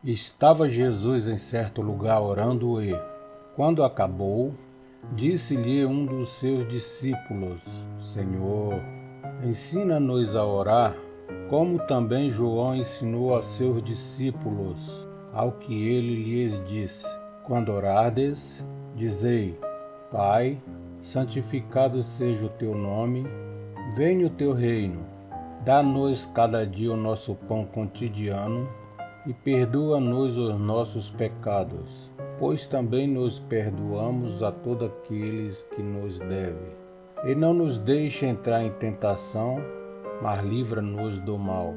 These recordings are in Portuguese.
Estava Jesus em certo lugar orando e, quando acabou, disse-lhe um dos seus discípulos: Senhor, ensina-nos a orar, como também João ensinou a seus discípulos. Ao que ele lhes disse: Quando orardes, dizei: Pai, santificado seja o teu nome, venha o teu reino. Dá-nos cada dia o nosso pão cotidiano e perdoa-nos os nossos pecados, pois também nos perdoamos a todos aqueles que nos devem. E não nos deixe entrar em tentação, mas livra-nos do mal.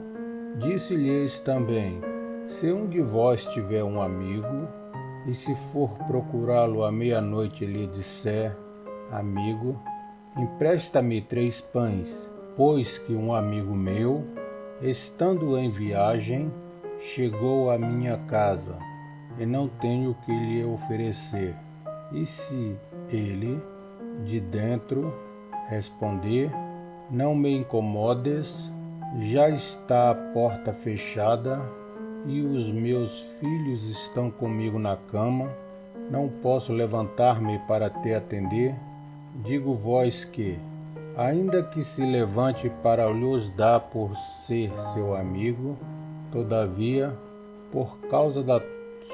Disse-lhes também: Se um de vós tiver um amigo, e se for procurá-lo à meia-noite e lhe disser: Amigo, empresta-me 3 pães, pois que um amigo meu, estando em viagem, chegou à minha casa, e não tenho o que lhe oferecer. E se ele, de dentro, responder: Não me incomodes, já está a porta fechada, e os meus filhos estão comigo na cama, não posso levantar-me para te atender? Digo-vos que, ainda que se levante para lhos dar por ser seu amigo, todavia, por causa da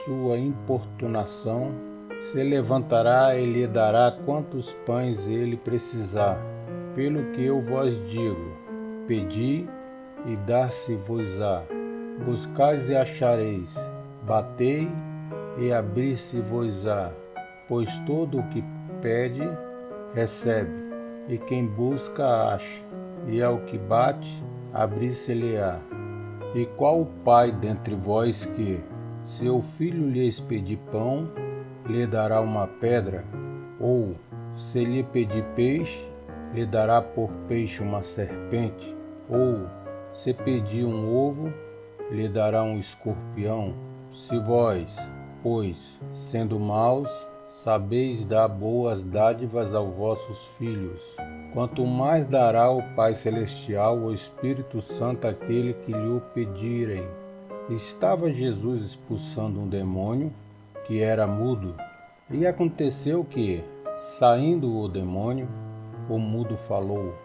sua importunação, se levantará e lhe dará quantos pães ele precisar. Pelo que eu vos digo: pedi e dar-se-vos-á, buscais e achareis, batei e abrir-se-vos-á, pois todo o que pede, recebe, e quem busca, acha, e ao que bate, abrir-se-lhe-á. E qual o pai dentre vós que, se o filho lhes pedir pão, lhe dará uma pedra? Ou, se lhe pedir peixe, lhe dará por peixe uma serpente? Ou, se pedir um ovo, lhe dará um escorpião? Se vós, pois, sendo maus, sabeis dar boas dádivas aos vossos filhos, quanto mais dará o Pai Celestial o Espírito Santo àquele que lhe o pedirem. Estava Jesus expulsando um demônio, que era mudo, e aconteceu que, saindo o demônio, o mudo falou,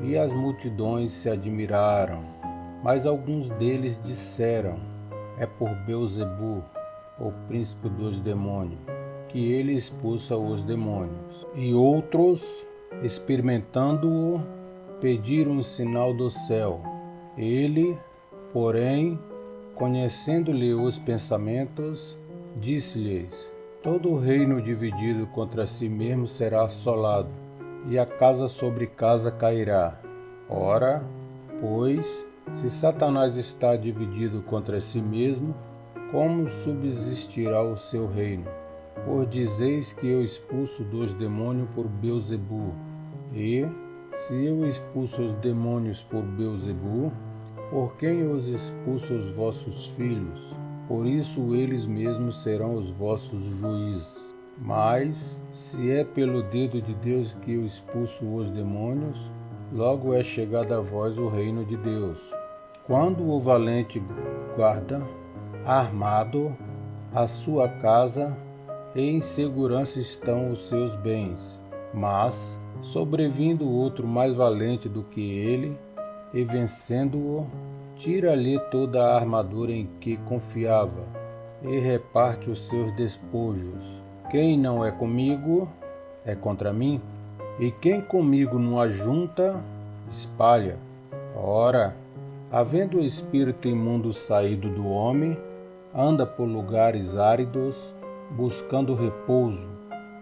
e as multidões se admiraram. Mas alguns deles disseram: É por Beelzebu, o príncipe dos demônios, que ele expulsa os demônios. E outros, experimentando-o, pediram um sinal do céu. Ele, porém, conhecendo-lhe os pensamentos, disse-lhes: Todo reino dividido contra si mesmo será assolado, e a casa sobre casa cairá. Ora, pois, se Satanás está dividido contra si mesmo, como subsistirá o seu reino? Por dizeis que eu expulso dos demônios por Beelzebu. E, se eu expulso os demônios por Beelzebu, por quem os expulso os vossos filhos? Por isso eles mesmos serão os vossos juízes. Mas, se é pelo dedo de Deus que eu expulso os demônios, logo é chegado a vós o reino de Deus. Quando o valente guarda, armado, a sua casa, e em segurança estão os seus bens. Mas, sobrevindo outro mais valente do que ele, e vencendo-o, tira-lhe toda a armadura em que confiava, e reparte os seus despojos. Quem não é comigo, é contra mim, e quem comigo não ajunta, espalha. Ora, havendo o espírito imundo saído do homem, anda por lugares áridos, buscando repouso,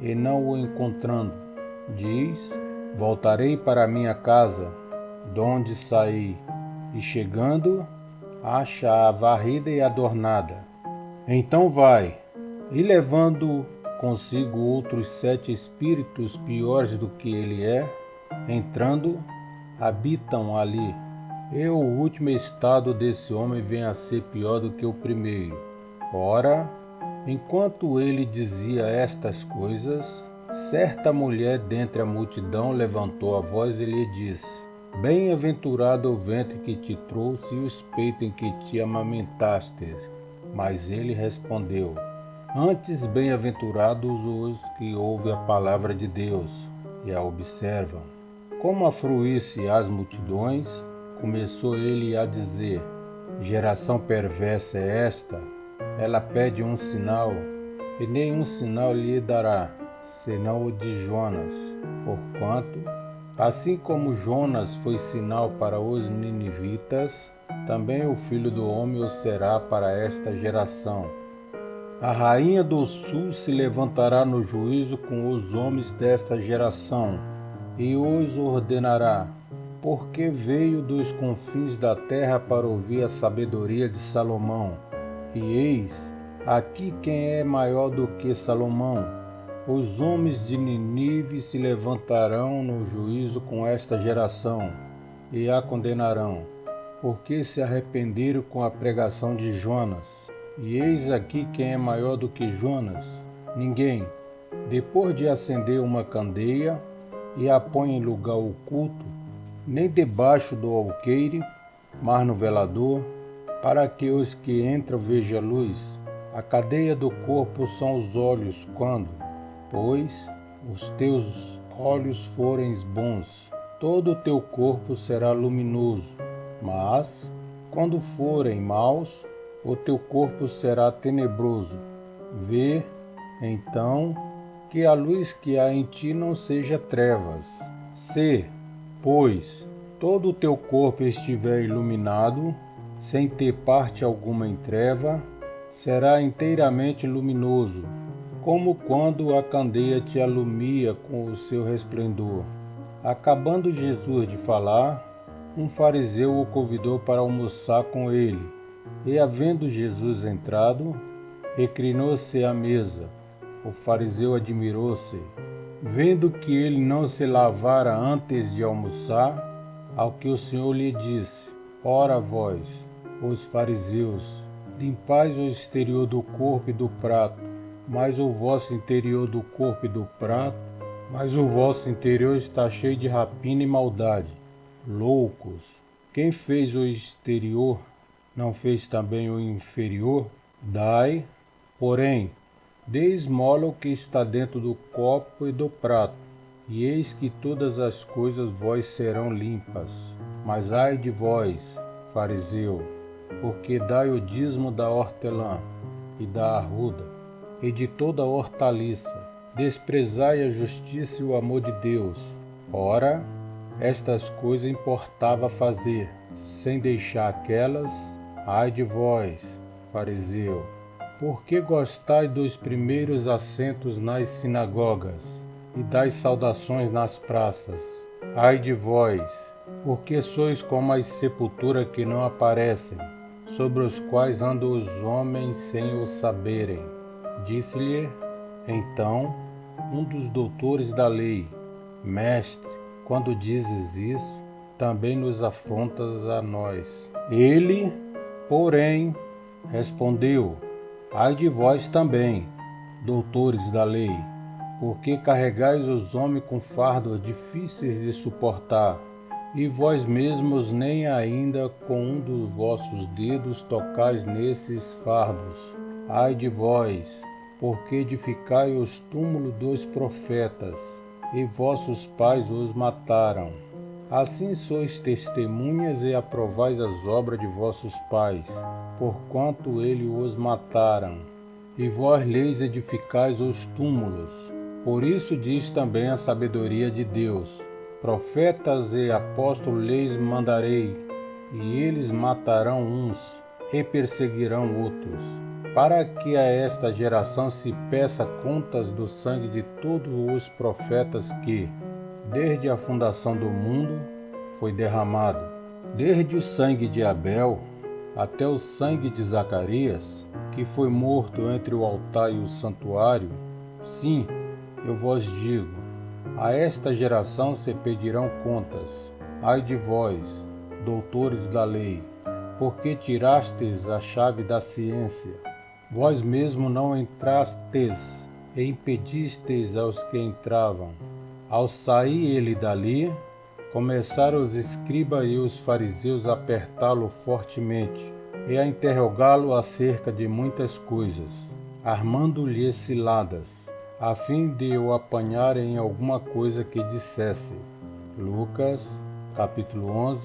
e não o encontrando. Diz: Voltarei para minha casa, donde saí, e chegando, acha-a varrida e adornada. Então vai, e levando consigo outros 7 espíritos piores do que ele é, entrando, habitam ali. E o último estado desse homem vem a ser pior do que o primeiro. Ora, enquanto ele dizia estas coisas, certa mulher dentre a multidão levantou a voz e lhe disse: Bem-aventurado o ventre que te trouxe e os peitos em que te amamentaste. Mas ele respondeu: Antes, bem-aventurados os que ouvem a palavra de Deus e a observam. Como afluísse as multidões, começou ele a dizer: Geração perversa é esta? Ela pede um sinal, e nenhum sinal lhe dará, senão o de Jonas. Porquanto, assim como Jonas foi sinal para os ninivitas, também o Filho do Homem o será para esta geração. A rainha do sul se levantará no juízo com os homens desta geração, e os ordenará, porque veio dos confins da terra para ouvir a sabedoria de Salomão. E eis, aqui quem é maior do que Salomão. Os homens de Nínive se levantarão no juízo com esta geração, e a condenarão, porque se arrependeram com a pregação de Jonas. E eis aqui quem é maior do que Jonas. Ninguém, depois de acender uma candeia, e a põe em lugar oculto, nem debaixo do alqueire, mas no velador, para que os que entram vejam a luz. A cadeia do corpo são os olhos, quando, pois, os teus olhos forem bons, todo o teu corpo será luminoso. Mas, quando forem maus, o teu corpo será tenebroso. Vê, então, que a luz que há em ti não seja trevas. Se, pois, todo o teu corpo estiver iluminado, sem ter parte alguma em treva, será inteiramente luminoso, como quando a candeia te alumia com o seu resplendor. Acabando Jesus de falar, um fariseu o convidou para almoçar com ele, e havendo Jesus entrado, reclinou-se à mesa. O fariseu admirou-se, vendo que ele não se lavara antes de almoçar, ao que o Senhor lhe disse: Ora vós, os fariseus, limpais o exterior do corpo e do prato, mas o vosso interior do corpo e do prato, mas o vosso interior está cheio de rapina e maldade. Loucos! Quem fez o exterior, não fez também o inferior? Dai, porém, dê esmola o que está dentro do copo e do prato, e eis que todas as coisas vós serão limpas. Mas ai de vós, fariseu, porque dai o dízimo da hortelã e da arruda, e de toda a hortaliça, desprezai a justiça e o amor de Deus. Ora, estas coisas importava fazer, sem deixar aquelas. Ai de vós, fariseu, porque gostais dos primeiros assentos nas sinagogas e das saudações nas praças? Ai de vós, porque sois como as sepulturas que não aparecem, sobre os quais andam os homens sem o saberem. Disse-lhe, então, um dos doutores da lei: Mestre, quando dizes isso, também nos afrontas a nós. Ele, porém, respondeu: Ai de vós também, doutores da lei, porque carregais os homens com fardos difíceis de suportar, e vós mesmos nem ainda com um dos vossos dedos tocais nesses fardos. Ai de vós, porque edificai os túmulos dos profetas, e vossos pais os mataram. Assim sois testemunhas e aprovais as obras de vossos pais, porquanto eles os mataram, e vós lhes edificais os túmulos. Por isso diz também a sabedoria de Deus: Profetas e apóstolos lhes mandarei, e eles matarão uns e perseguirão outros, para que a esta geração se peça contas do sangue de todos os profetas que, desde a fundação do mundo, foi derramado, desde o sangue de Abel até o sangue de Zacarias, que foi morto entre o altar e o santuário. Sim, eu vos digo, a esta geração se pedirão contas. Ai de vós, doutores da lei, porque tirastes a chave da ciência. Vós mesmos não entrastes e impedistes aos que entravam. Ao sair ele dali, começaram os escribas e os fariseus a apertá-lo fortemente, e a interrogá-lo acerca de muitas coisas, armando-lhe ciladas, a fim de o apanhar em alguma coisa que dissesse. Lucas, capítulo 11,